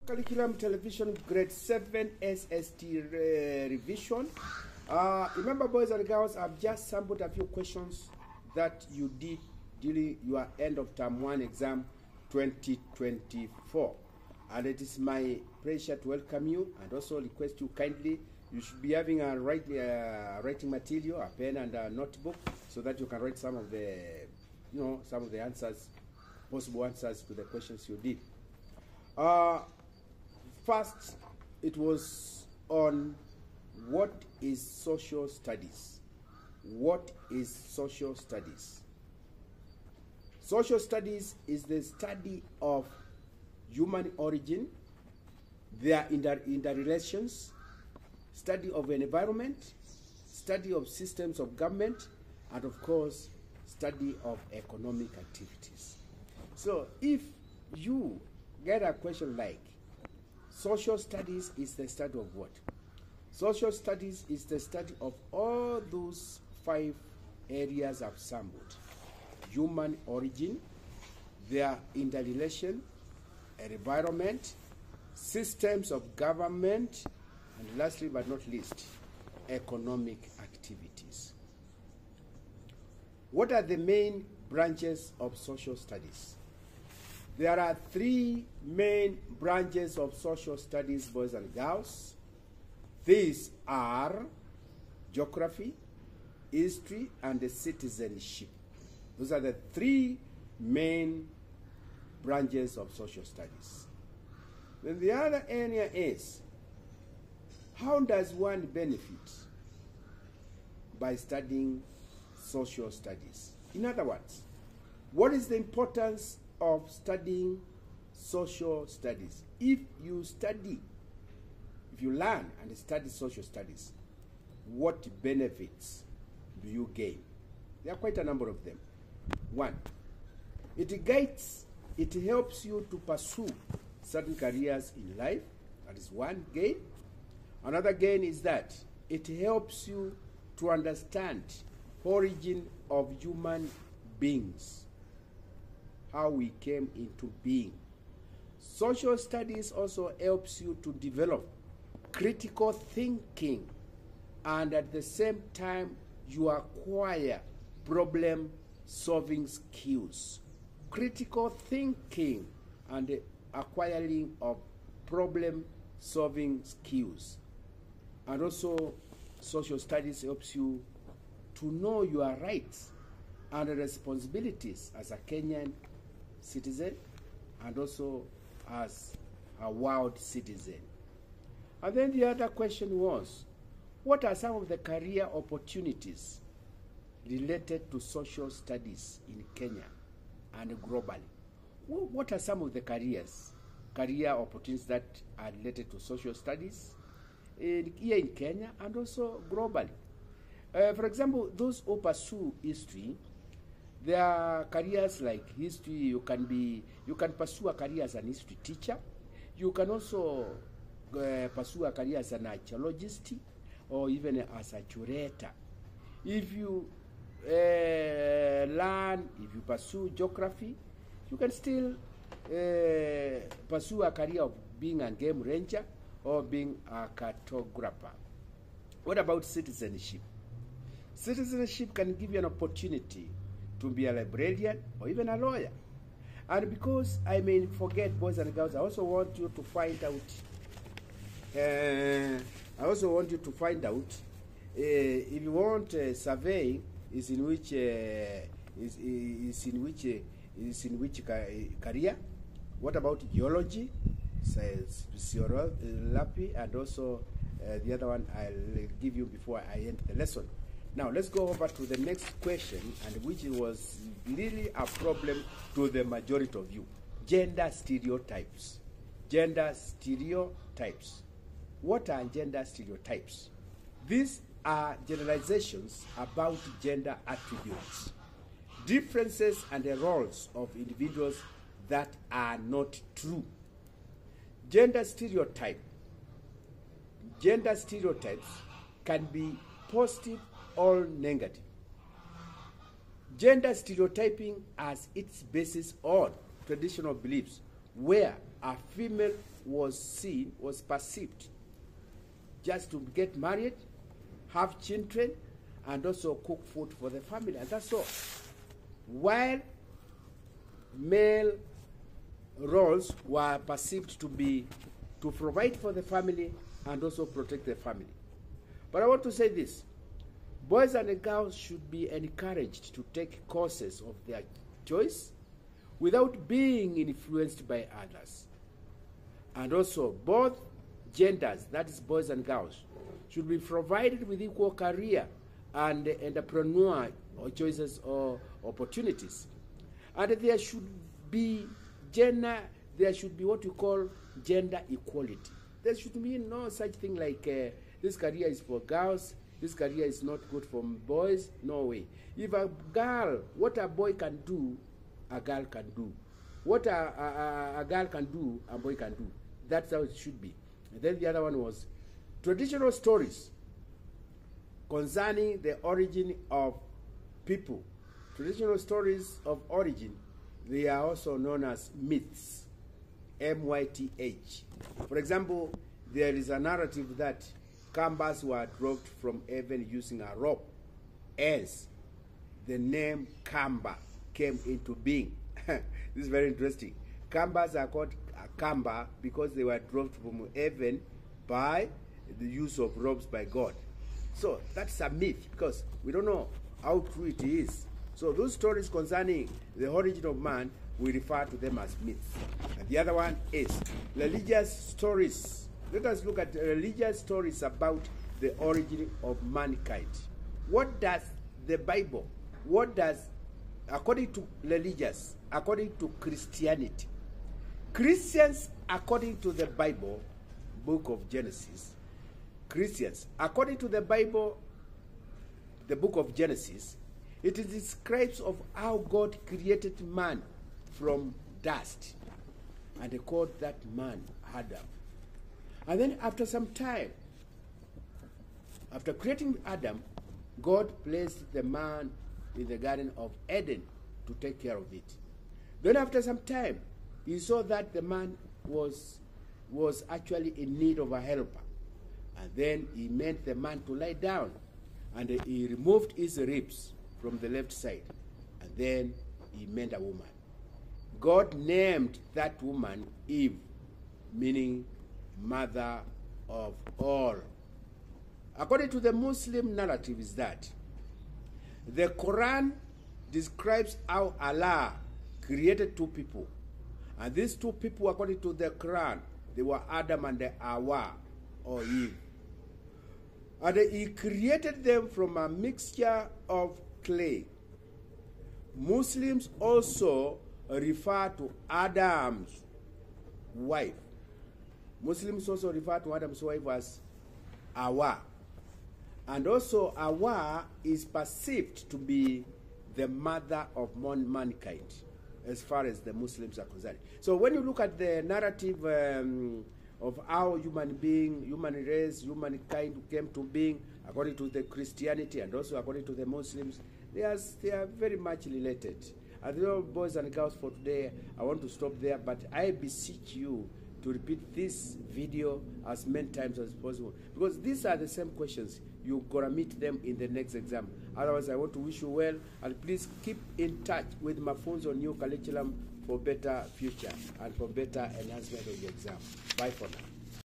Curriculum Television Grade 7 SST revision. Remember, boys and girls, I've just sampled a few questions that you did during your end of term 1 exam 2024. And it is my pleasure to welcome you and also request you kindly, you should be having a writing material, a pen and a notebook, so that you can write some of the, some of the answers, possible answers to the questions you did. First, it was on what is social studies. What is social studies? Social studies is the study of human origin, their interrelations, study of an environment, study of systems of government, and of course, study of economic activities. So if you get a question like, social studies is the study of what? Social studies is the study of all those 5 areas I've sampled. Human origin, their interrelation, environment, systems of government, and lastly but not least, economic activities. What are the main branches of social studies? There are 3 main branches of social studies, boys and girls. These are geography, history, and citizenship. Those are the 3 main branches of social studies. Then the other area is, how does one benefit by studying social studies? In other words, what is the importance of studying social studies? If you learn and study social studies, what benefits do you gain? There are quite a number of them. 1, it helps you to pursue certain careers in life. That is one gain. Another gain is that it helps you to understand origin of human beings, how we came into being. Social studies also helps you to develop critical thinking, and at the same time you acquire problem-solving skills. Critical thinking and the acquiring of problem-solving skills. And also social studies helps you to know your rights and responsibilities as a Kenyan citizen and also as a world citizen. And then the other question was, what are some of the career opportunities related to social studies in Kenya and globally? What are some of the career opportunities that are related to social studies here in Kenya and also globally? For example, those who pursue history, there are careers like history. You can pursue a career as an history teacher. You can also pursue a career as an archaeologist or even as a curator. If you pursue geography, you can still pursue a career of being a game ranger or being a cartographer. What about citizenship? Citizenship can give you an opportunity to be a librarian or even a lawyer. And because I may forget, boys and girls, I also want you to find out. If you want surveying is in which career? What about geology, physiology, and also the other one I'll give you before I end the lesson. Now let's go over to the next question, and which was really a problem to the majority of you: gender stereotypes. Gender stereotypes. What are gender stereotypes? These are generalizations about gender attributes, differences and the roles of individuals that are not true. Gender stereotypes can be positive or negative. Gender stereotyping has its basis on traditional beliefs where a female was seen, was perceived just to get married, have children, and also cook food for the family, and that's all. While male roles were perceived to be to provide for the family and also protect the family. But I want to say this: boys and girls should be encouraged to take courses of their choice without being influenced by others. And also, both genders, that is boys and girls, should be provided with equal career and entrepreneur or choices or opportunities. And there should be what we call gender equality. There should be no such thing like this career is for girls, this career is not good for boys. No way. If a girl, what a boy can do, a girl can do. What a girl can do, a boy can do. That's how it should be. And then the other one was traditional stories concerning the origin of people. Traditional stories of origin, they are also known as myths, M-Y-T-H. For example, there is a narrative that Kambas were dropped from heaven using a rope. Hence, the name Kamba came into being. This is very interesting. Kambas are called Kamba because they were dropped from heaven by the use of ropes by God. So that's a myth because we don't know how true it is. So those stories concerning the origin of man, we refer to them as myths. And the other one is religious stories. Let us look at religious stories about the origin of mankind. What does the Bible, according to religious, according to Christianity, Christians, according to the Bible, book of Genesis, Christians, according to the Bible, the book of Genesis, it describes of how God created man from dust. And they called that man Adam. And then after some time, after creating Adam, God placed the man in the Garden of Eden to take care of it. Then after some time, he saw that the man was actually in need of a helper. And then he made the man to lie down. And he removed his ribs from the left side. And then he made a woman. God named that woman Eve, meaning mother of all. According to the Muslim narrative is that the Quran describes how Allah created two people. And these two people, according to the Quran, they were Adam and Hawa, or Eve. And he created them from a mixture of clay. Muslims also refer to Adam's wife. Muslims also refer to Adam's wife as Hawa. And also Hawa is perceived to be the mother of mankind, as far as the Muslims are concerned. So when you look at the narrative of how human race, humankind came to being, according to the Christianity and also according to the Muslims, they are very much related. And boys and girls, for today, I want to stop there, but I beseech you to repeat this video as many times as possible, because these are the same questions. You're going to meet them in the next exam. Otherwise, I want to wish you well, and please keep in touch with Mafunzo New Curriculum for better future and for better enhancement of the exam. Bye for now.